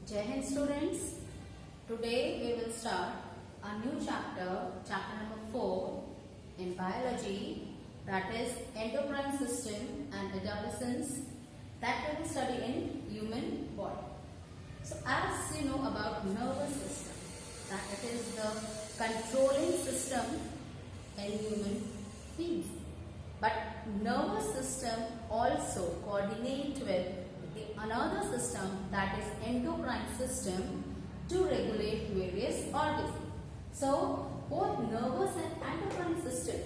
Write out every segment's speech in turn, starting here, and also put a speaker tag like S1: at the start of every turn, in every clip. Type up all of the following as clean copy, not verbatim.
S1: Jai Hind students, today we will start a new chapter, chapter number 4 in biology, that is endocrine system and adolescence, that we will study in human body. So as you know about nervous system, that it is the controlling system in human beings. But nervous system also coordinate with another system, that is endocrine system, to regulate various organs. So both nervous and endocrine system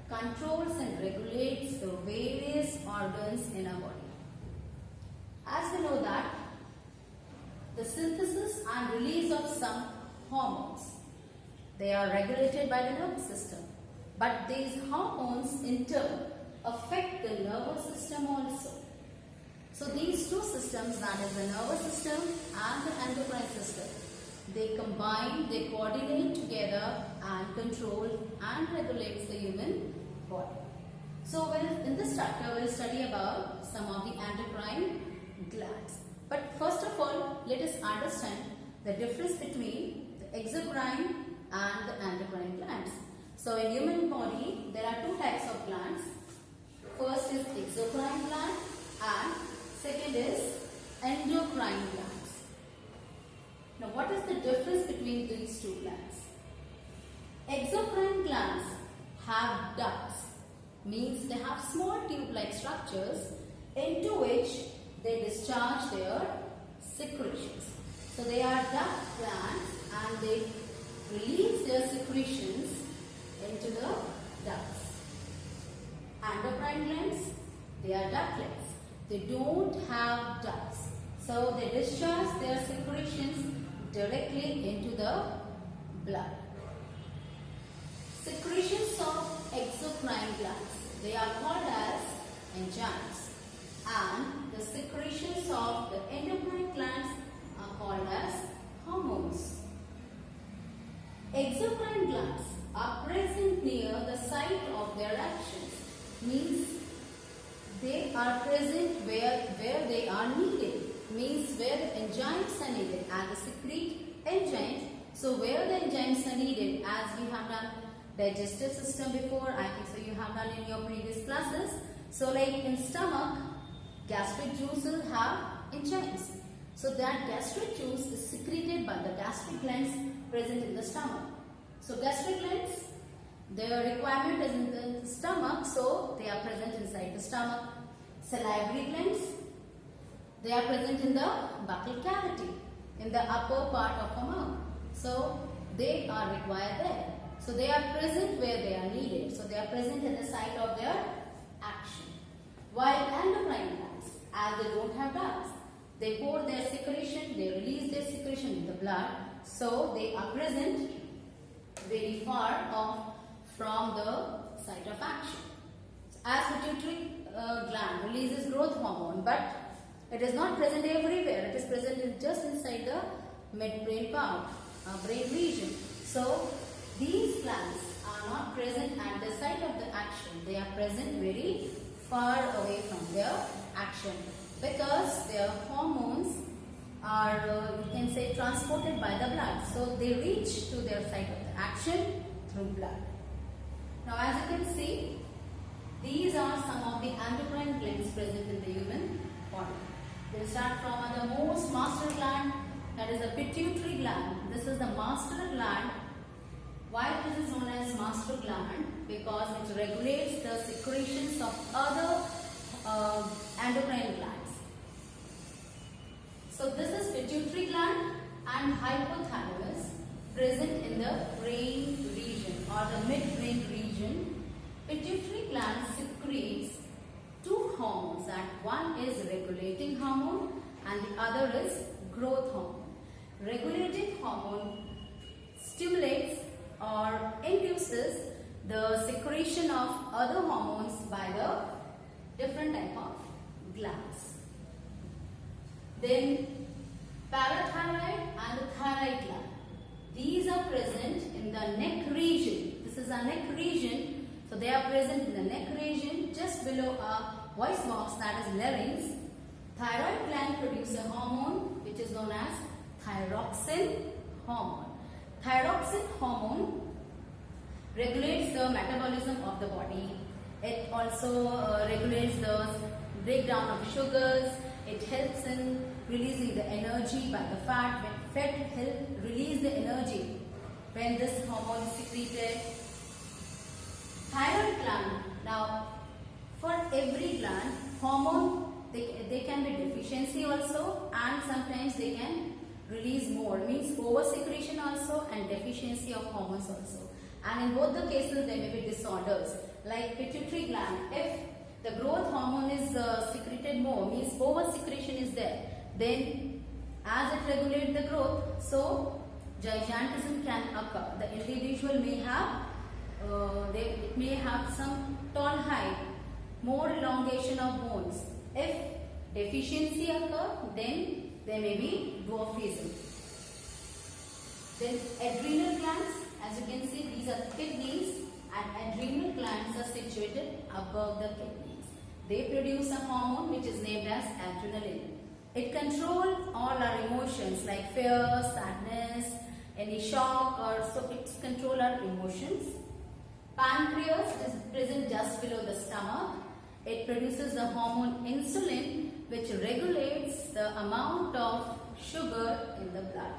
S1: controls and regulates the various organs in our body. As we know that the synthesis and release of some hormones, they are regulated by the nervous system. But these hormones in turn affect the nervous system also. So these two systems, that is the nervous system and the endocrine system, they combine, they coordinate together and control and regulates the human body. So in this chapter we will study about some of the endocrine glands. But first of all, let us understand the difference between the exocrine and the endocrine glands. So in human body, there are two types of glands. First is exocrine gland and second is endocrine glands. Now what is the difference between these two glands? Exocrine glands have ducts, means they have small tube-like structures into which they discharge their secretions. So they are duct glands and they release their secretions into the ducts. Endocrine glands, they are ductless. They don't have ducts. So they discharge their secretions directly into the blood. Secretions of exocrine glands, they are called as enzymes. And the secretions of the endocrine glands are called as hormones. Exocrine glands are present near the site of their actions, means they are present where they are needed, means where the enzymes are needed and the secrete enzymes. So where the enzymes are needed, as we have done digestive system before, I think so you have done in your previous classes. So like in stomach, gastric juice will have enzymes. So that gastric juice is secreted by the gastric glands present in the stomach. So gastric glands, their requirement is in the stomach, so they are present inside the stomach. Salivary glands, they are present in the buccal cavity, in the upper part of our mouth. So they are required there. So they are present where they are needed. So they are present at the site of their action. While endocrine glands, as they don't have ducts, they pour their secretion, they release their secretion in the blood. So they are present very far off from the site of action. As pituitary gland releases growth hormone, but it is not present everywhere. It is present just inside the midbrain part, brain region. So these glands are not present at the site of the action. They are present very far away from their action because their hormones are, you can say, transported by the blood. So they reach to their site of the action through blood. Now as you can see, these are some of the endocrine glands present in the human body. We'll start from the most master gland, that is the pituitary gland. This is the master gland. Why this is known as master gland? Because it regulates the secretions of other endocrine glands. So this is pituitary gland and hypothalamus present in the brain region or the midbrain region. Pituitary gland secretes two hormones, that one is regulating hormone and the other is growth hormone. Regulating hormone stimulates or induces the secretion of other hormones by the different type of glands. Then parathyroid and the thyroid gland. These are present in the neck region. This is a neck region. So they are present in the neck region just below our voice box, that is larynx. Thyroid gland produces a hormone which is known as hormone. Thyroxine hormone regulates the metabolism of the body. It also regulates the breakdown of sugars. It helps in releasing the energy by the fat. When fat help release the energy when this hormone is secreted. Thyroid gland. Now, for every gland, hormone they can be deficiency also, and sometimes they can release more. Means over secretion also and deficiency of hormones also. And in both the cases, there may be disorders like pituitary gland. If the growth hormone is secreted more, means over secretion is there, then as it regulates the growth, so gigantism can occur. The individual may have it may have some tall height, more elongation of bones. If deficiency occur, then there may be dwarfism. Then adrenal glands, as you can see, these are kidneys, and adrenal glands are situated above the kidneys. They produce a hormone which is named as adrenaline. It controls all our emotions like fear, sadness, any shock, or so it controls our emotions. Pancreas is present just below the stomach. It produces the hormone insulin, which regulates the amount of sugar in the blood.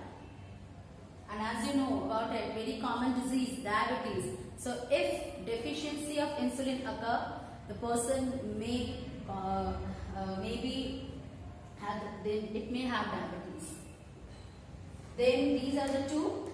S1: And as you know about a very common disease, diabetes. So if deficiency of insulin occur, the person may it may have diabetes. Then these are the two.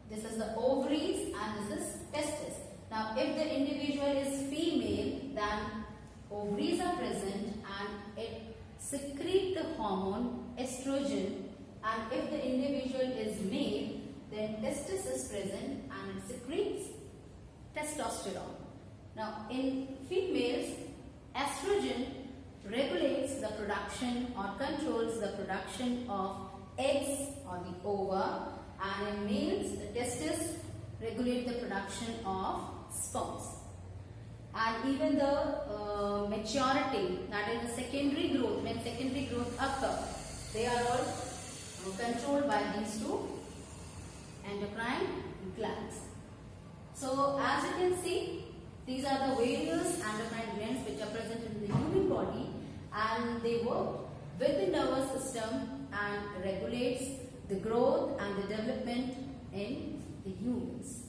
S1: This is the ovaries and this is testis. Now if the individual is female, then ovaries are present and it secretes the hormone estrogen, and if the individual is male, then testis is present and it secretes testosterone. Now in females, estrogen regulates the production or controls the production of eggs or the ova, and in males, the testis regulate the production of sperms. And even the maturity, that is the secondary growth, when secondary growth occurs, they are all controlled by these two endocrine glands. So as you can see, these are the various endocrine glands which are present in the human body, and they work with the nervous system and regulates the growth and the development in the humans.